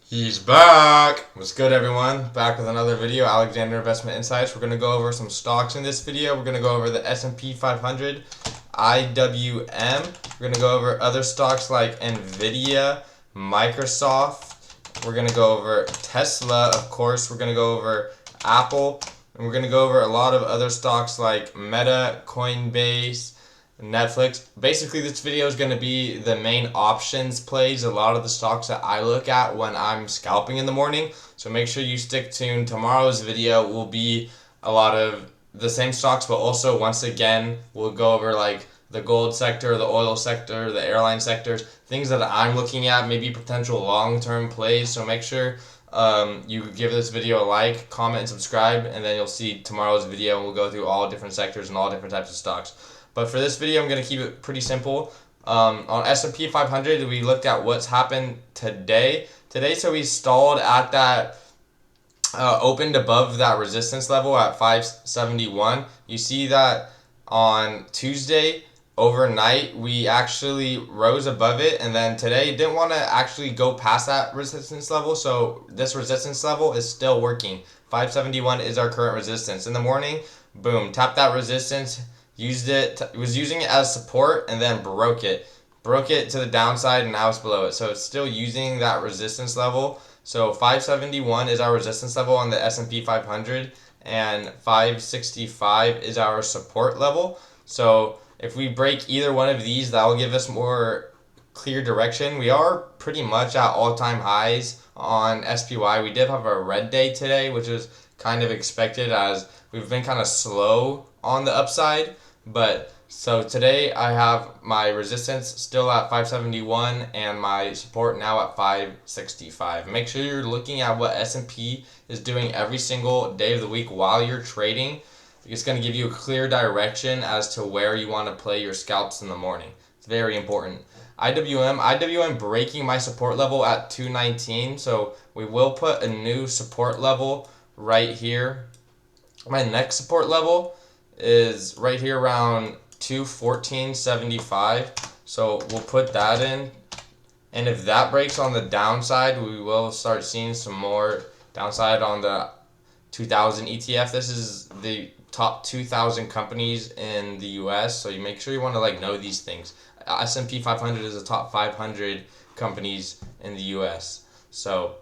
He's back! What's good, everyone? Back with another video, Alexander Investment Insights. We're going to go over some stocks in this video. We're going to go over the S&P 500, IWM. We're going to go over other stocks like Nvda, Microsoft. We're going to go over Tesla, of course. We're going to go over Apple. And we're going to go over a lot of other stocks like Meta, Coinbase, Netflix. Basically, this video is going to be the main options plays, a lot of the stocks that I look at when I'm scalping in the morning. So make sure you stick tuned. Tomorrow's video will be a lot of the same stocks, but also once again, we'll go over like the gold sector, the oil sector, the airline sectors, things that I'm looking at, maybe potential long-term plays. So make sure you give this video a like, comment, and subscribe, and then you'll see tomorrow's video, and we'll go through all different sectors and all different types of stocks. But for this video, I'm going to keep it pretty simple. On S&P 500, we looked at what's happened today. So we stalled at that, opened above that resistance level at 571. You see that on Tuesday, overnight, we actually rose above it. And then today, didn't want to actually go past that resistance level. So this resistance level is still working. 571 is our current resistance. In the morning, boom, tapped that resistance. Was using it as support and then broke it to the downside, and now it's below it. So it's still using that resistance level. So 571 is our resistance level on the S&P 500, and 565 is our support level. So if we break either one of these, that will give us more clear direction. We are pretty much at all-time highs on SPY. We did have a red day today, which was kind of expected as we've been kind of slow on the upside. But so today I have my resistance still at 571 and my support now at 565. Make sure you're looking at what S&P is doing every single day of the week while you're trading. It's going to give you a clear direction as to where you want to play your scalps in the morning. It's very important. IWM breaking my support level at 219. So we will put a new support level right here. My next support level is right here around 214.75. So we'll put that in. And if that breaks on the downside, we will start seeing some more downside on the 2000 ETF. This is the top 2,000 companies in the US. So you make sure you want to know these things. S&P 500 is the top 500 companies in the US. So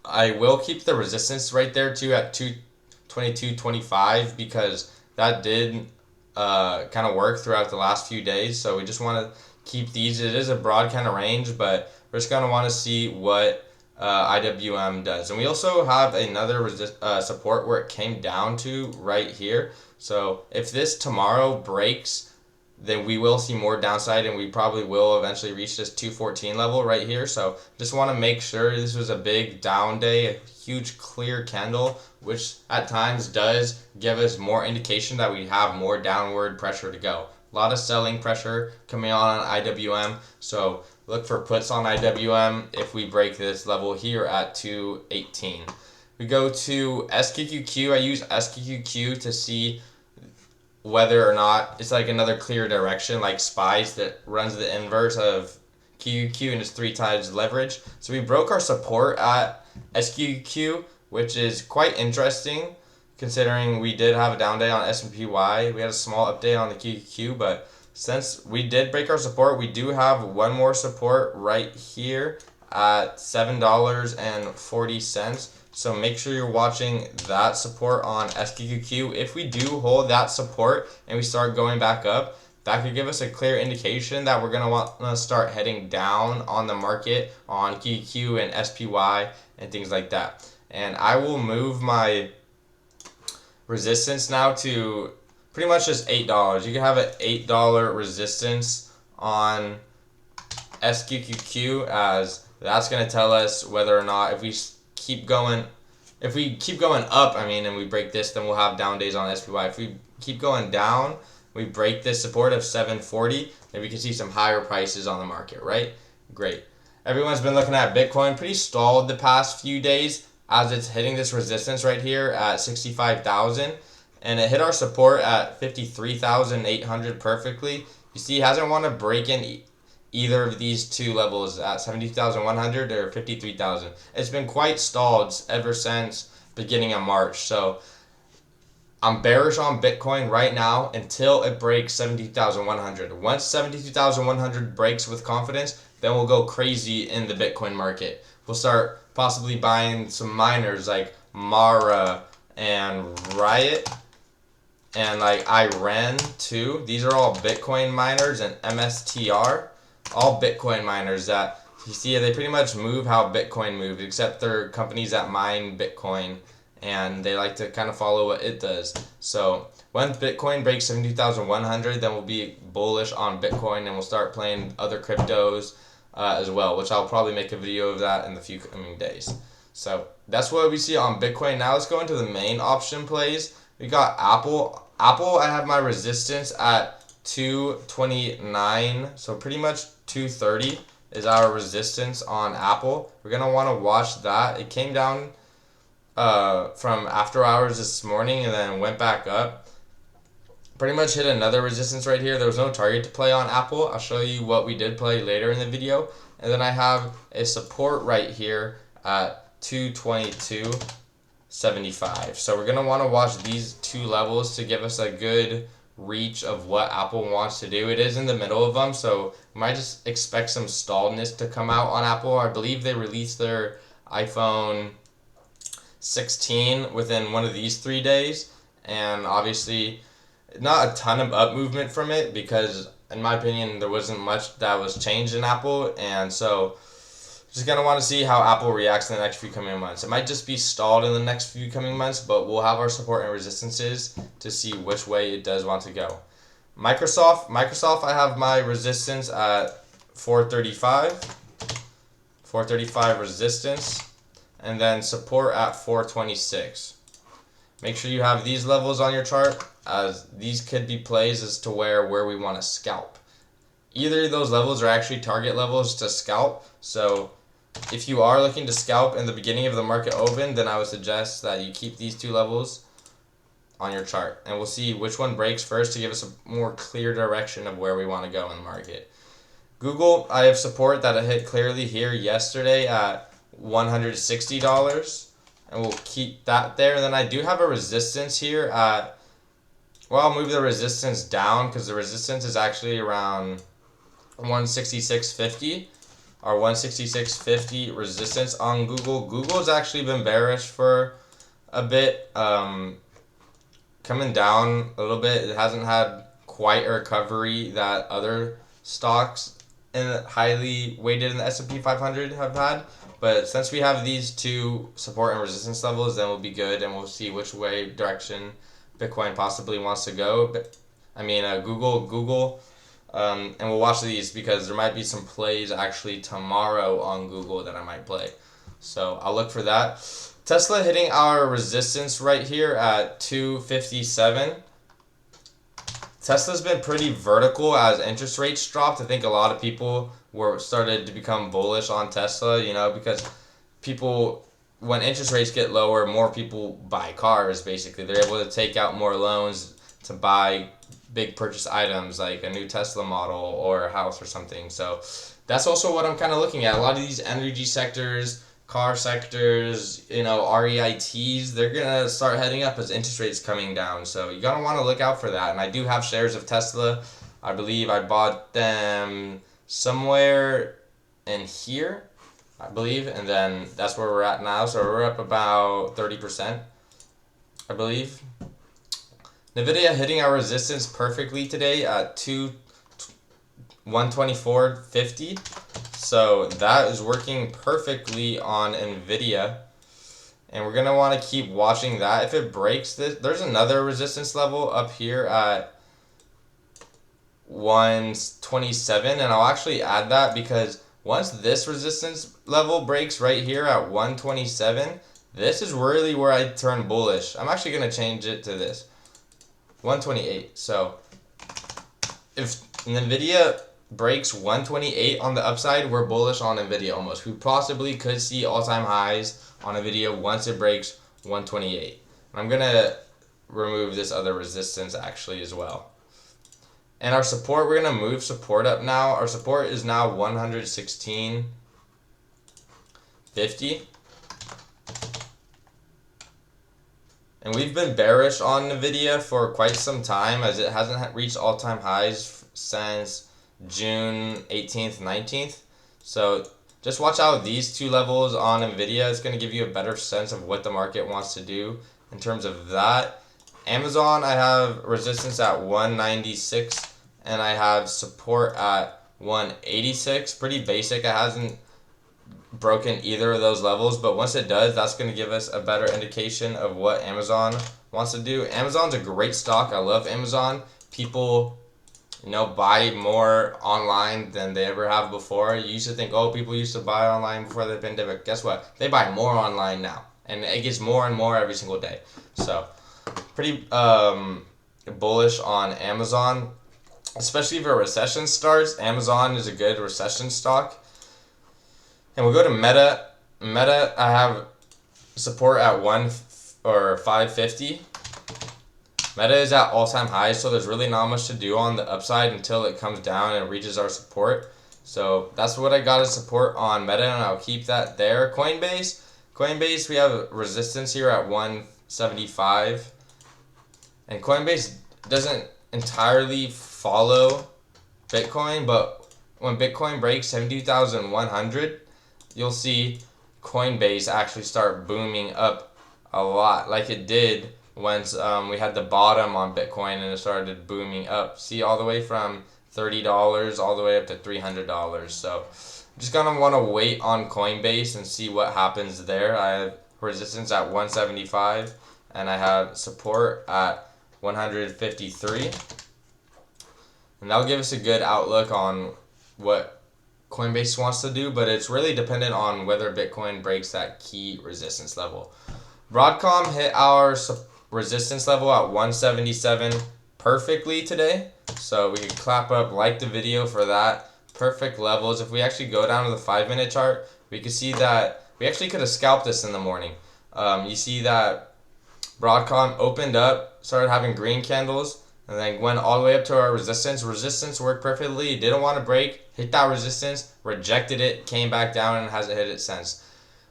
I will keep the resistance right there too at 222.25 because that did kind of work throughout the last few days. So we just want to keep these. It is a broad kind of range, but we're just going to want to see what IWM does. And we also have another support where it came down to right here. So if this tomorrow breaks, then we will see more downside, and we probably will eventually reach this 214 level right here. So just want to make sure this was a big down day, a huge clear candle, which at times does give us more indication that we have more downward pressure to go. A lot of selling pressure coming on IWM, so look for puts on IWM if we break this level here at 218. We go to SQQQ. I use SQQQ to see whether or not it's like another clear direction, like SPYs that runs the inverse of QQQ and is 3 times leverage. So we broke our support at SQQQ, which is quite interesting considering we did have a down day on SPY. We had a small update on the QQQ, but since we did break our support, we do have one more support right here at $7.40. So make sure you're watching that support on SQQQ. If we do hold that support and we start going back up, that could give us a clear indication that we're going to want to start heading down on the market on QQQ and SPY and things like that. And I will move my resistance now to pretty much just $8. You can have an $8 resistance on SQQQ, as that's going to tell us whether or not if we keep going up, and we break this, then we'll have down days on SPY. If we keep going down, we break this support of 740, then we can see some higher prices on the market, right? Great. Everyone's been looking at Bitcoin, pretty stalled the past few days as it's hitting this resistance right here at 65,000, and it hit our support at 53,800 perfectly. You see, it hasn't want to break in either of these two levels at 72,100 or 53,000. It's been quite stalled ever since beginning of March. So I'm bearish on Bitcoin right now until it breaks 72,100. Once 72,100 breaks with confidence, then we'll go crazy in the Bitcoin market. We'll start possibly buying some miners like Mara and Riot and like Iran too. These are all Bitcoin miners, and MSTR, all Bitcoin miners that you see they pretty much move how Bitcoin moves, except they're companies that mine Bitcoin and they like to kind of follow what it does. So when Bitcoin breaks 72,100, then we'll be bullish on Bitcoin and we'll start playing other cryptos as well, which I'll probably make a video of that in the few coming days. So that's what we see on Bitcoin. Now let's go into the main option plays. We got Apple. Apple, I have my resistance at 229, so pretty much 230 is our resistance on Apple. We're going to want to watch that. It came down from after hours this morning and then went back up. Pretty much hit another resistance right here. There was no target to play on Apple. I'll show you what we did play later in the video. And then I have a support right here at 222.75. So we're going to want to watch these two levels to give us a good reach of what Apple wants to do. It is in the middle of them, so we might just expect some stalledness to come out on Apple. I believe they released their iPhone 16 within one of these 3 days, and obviously not a ton of up movement from it because in my opinion there wasn't much that was changed in Apple, and so just gonna want to see how Apple reacts in the next few coming months. It might just be stalled in the next few coming months, but we'll have our support and resistances to see which way it does want to go. Microsoft, I have my resistance at 435 resistance, and then support at 426. Make sure you have these levels on your chart, as these could be plays as to where we want to scalp. Either of those levels are actually target levels to scalp, so if you are looking to scalp in the beginning of the market open, then I would suggest that you keep these two levels on your chart, and we'll see which one breaks first to give us a more clear direction of where we want to go in the market. Google, I have support that I hit clearly here yesterday at $160, and we'll keep that there. And then I do have a resistance here at, well, I'll move the resistance down because the resistance is actually around 166.50. Our 166.50 resistance on Google. Google's actually been bearish for a bit, coming down a little bit. It hasn't had quite a recovery that other stocks highly weighted in the S&P 500 have had. But since we have these two support and resistance levels, then we'll be good, and we'll see which way direction Bitcoin possibly wants to go. But Google. And we'll watch these because there might be some plays actually tomorrow on Google that I might play. So I'll look for that. Tesla hitting our resistance right here at 257. Tesla's been pretty vertical as interest rates dropped. I think a lot of people started to become bullish on Tesla, because people, when interest rates get lower, more people buy cars, basically. They're able to take out more loans to buy big purchase items like a new Tesla model or a house or something. So that's also what I'm kind of looking at. A lot of these energy sectors, car sectors, REITs, they're going to start heading up as interest rates coming down. So you're going to want to look out for that. And I do have shares of Tesla. I believe I bought them somewhere in here, I believe. And then that's where we're at now. So we're up about 30%, I believe. Nvda hitting our resistance perfectly today at 124.50. So that is working perfectly on Nvda. And we're going to want to keep watching that. If it breaks this, there's another resistance level up here at 127. And I'll actually add that because once this resistance level breaks right here at 127, this is really where I turn bullish. I'm actually going to change it to this. 128. So if Nvda breaks 128 on the upside, we're bullish on Nvda almost. We possibly could see all-time highs on Nvda once it breaks 128. I'm going to remove this other resistance actually as well. And our support, we're going to move support up now. Our support is now 116.50. And we've been bearish on Nvidia for quite some time, as it hasn't reached all-time highs since June 18th, 19th. So just watch out these two levels on Nvidia. It's going to give you a better sense of what the market wants to do in terms of that. Amazon, I have resistance at 196 and I have support at 186. Pretty basic. It hasn't broken either of those levels, but once it does, that's going to give us a better indication of what Amazon wants to do. Amazon's a great stock. I love Amazon. People, buy more online than they ever have before. You used to think, oh, people used to buy online before the pandemic. Guess what? They buy more online now, and it gets more and more every single day. So pretty bullish on Amazon, especially if a recession starts. Amazon is a good recession stock. And we'll go to Meta. Meta, I have support at 550. Meta is at all-time highs, so there's really not much to do on the upside until it comes down and reaches our support. So that's what I got as support on Meta, and I'll keep that there. Coinbase, we have resistance here at 175. And Coinbase doesn't entirely follow Bitcoin, but when Bitcoin breaks 72,100, you'll see Coinbase actually start booming up a lot, like it did once we had the bottom on Bitcoin and it started booming up. See, all the way from $30 all the way up to $300. So just gonna want to wait on Coinbase and see what happens there. I have resistance at 175 and I have support at 153. And that'll give us a good outlook on what Coinbase wants to do, but it's really dependent on whether Bitcoin breaks that key resistance level. Broadcom hit our resistance level at 177 perfectly today, so we can clap up, like the video for that. Perfect levels. If we actually go down to the 5-minute chart, we can see that we actually could have scalped this in the morning. You see that Broadcom opened up, started having green candles, and then went all the way up to our resistance. Resistance worked perfectly. It didn't want to break. Hit that resistance. Rejected it. Came back down and hasn't hit it since.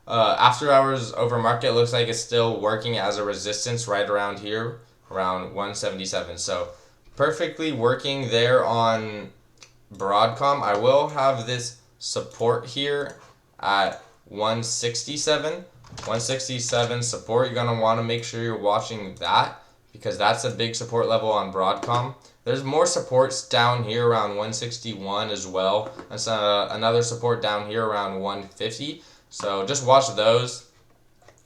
After hours over market looks like it's still working as a resistance right around here. Around 177. So perfectly working there on Broadcom. I will have this support here at 167. 167 support. You're going to want to make sure you're watching that, because that's a big support level on Broadcom. There's more supports down here around 161 as well. That's another support down here around 150. So just watch those.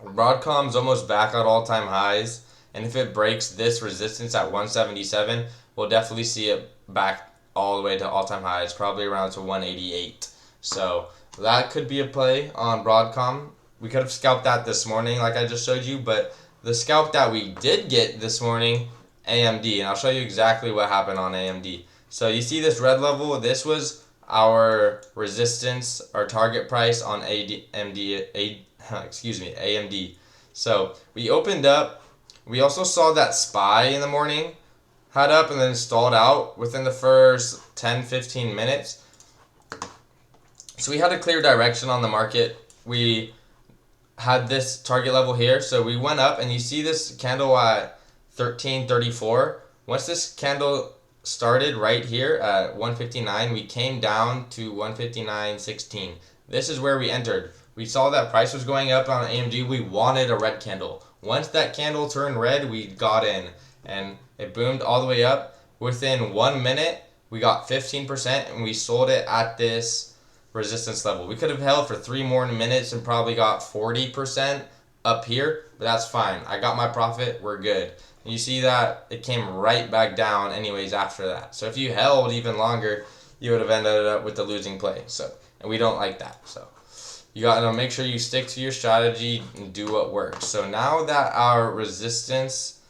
Broadcom's almost back at all-time highs. And if it breaks this resistance at 177, we'll definitely see it back all the way to all-time highs, probably around to 188. So that could be a play on Broadcom. We could have scalped that this morning like I just showed you, but the scalp that we did get this morning, AMD, and I'll show you exactly what happened on AMD. So you see this red level, this was our resistance, our target price on AMD. So we opened up, we also saw that SPY in the morning, had up and then stalled out within the first 10-15 minutes. So we had a clear direction on the market. We had this target level here, so we went up, and you see this candle at 1334. Once this candle started right here at 159, we came down to 159.16. This is where we entered. We saw that price was going up on AMD. We wanted a red candle. Once that candle turned red, we got in, and it boomed all the way up. Within 1 minute, we got 15%, and we sold it at this resistance level. We could have held for 3 more minutes and probably got 40% up here, but that's fine. I got my profit. We're good. And you see that it came right back down anyways after that. So if you held even longer, you would have ended up with the losing play. So, and we don't like that. So you got to make sure you stick to your strategy and do what works. So now that our resistance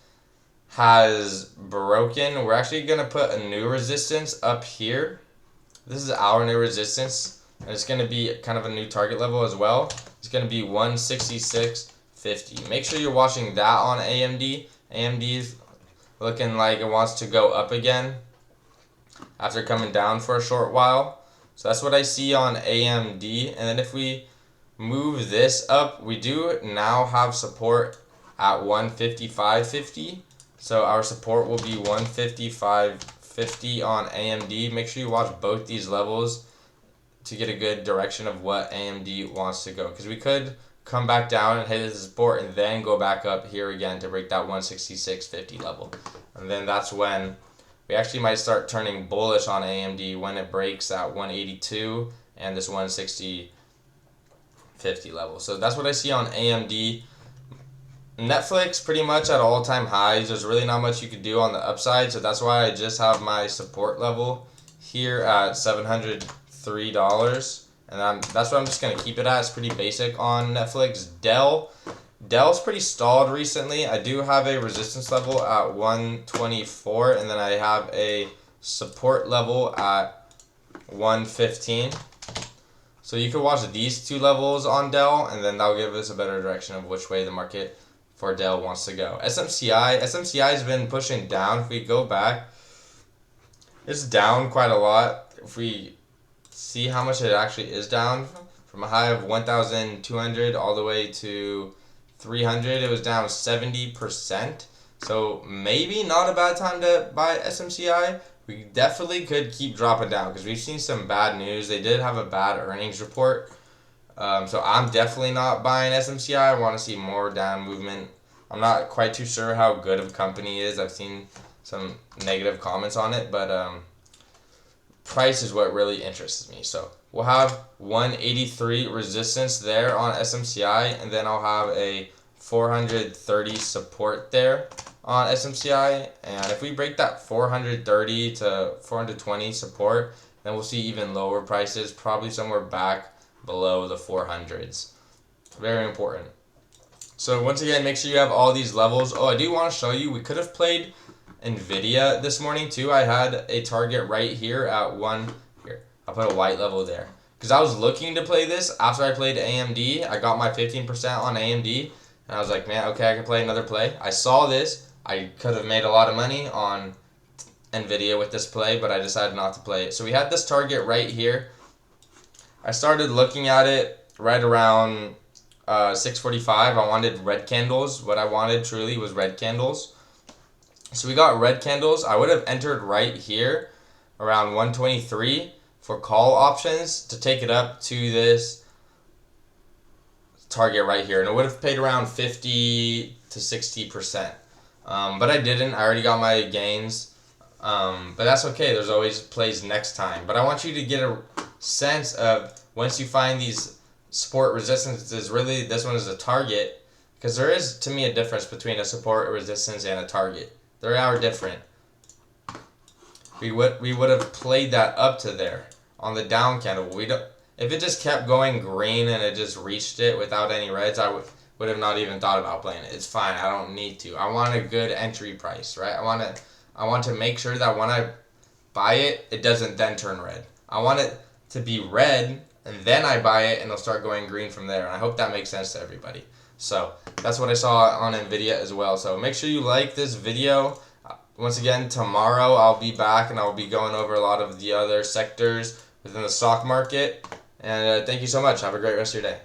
has broken, we're actually going to put a new resistance up here. This is our new resistance. And it's going to be kind of a new target level as well. It's going to be 166.50. Make sure you're watching that on AMD. AMD's looking like it wants to go up again. after coming down for a short while. So that's what I see on AMD. And then if we move this up, we do now have support at 155.50. So our support will be 155.50 on AMD. Make sure you watch both these levels to get a good direction of what AMD wants to go, because we could come back down and hit the support and then go back up here again to break that 166.50 level. And then that's when we actually might start turning bullish on AMD, when it breaks at 182 and this 160.50 level. So that's what I see on AMD. Netflix pretty much at all-time highs. There's really not much you could do on the upside, so that's why I just have my support level here at $703, and that's what I'm just going to keep it at. It's pretty basic on Netflix. Dell's pretty stalled recently. I do have a resistance level at 124, and then I have a support level at 115. So you could watch these two levels on Dell, and then that'll give us a better direction of which way the market for Dell wants to go. SMCI has been pushing down. If we go back, it's down quite a lot. If we see how much it actually is down, from a high of 1,200 all the way to 300, it was down 70%. So maybe not a bad time to buy SMCI. We definitely could keep dropping down because we've seen some bad news. They did have a bad earnings report. So I'm definitely not buying SMCI. I want to see more down movement. I'm not quite too sure how good of a company is. I've seen some negative comments on it, but price is what really interests me. So we'll have 183 resistance there on SMCI, and then I'll have a 430 support there on SMCI. And if we break that 430 to 420 support, then we'll see even lower prices, probably somewhere back below the 400s. Very important. So once again, make sure you have all these levels. Oh, I do want to show you, we could have played Nvda this morning too. I had a target right here at here. I'll put a white level there, because I was looking to play this after I played AMD. I got my 15% on AMD, and I was like, man, okay, I can play another play. I saw this. I could have made a lot of money on Nvda with this play, but I decided not to play it. So we had this target right here. I started looking at it right around 6:45. I wanted red candles. What I wanted truly was red candles. So we got red candles. I would have entered right here around 123 for call options to take it up to this target right here. And it would have paid around 50 to 60%. But I didn't. I already got my gains. But that's okay. There's always plays next time. But I want you to get a sense of, once you find these support resistances, really this one is a target, because there is, to me, a difference between a support, a resistance, and a target. They are different. We would have played that up to there on the down candle. If it just kept going green and it just reached it without any reds, I would have not even thought about playing it. It's fine. I don't need to. I want a good entry price, right? I want to make sure that when I buy it, it doesn't then turn red. I want it to be red, and then I buy it, and it'll start going green from there. And I hope that makes sense to everybody. So that's what I saw on Nvda as well. So make sure you like this video. Once again, tomorrow I'll be back, and I'll be going over a lot of the other sectors within the stock market. And thank you so much. Have a great rest of your day.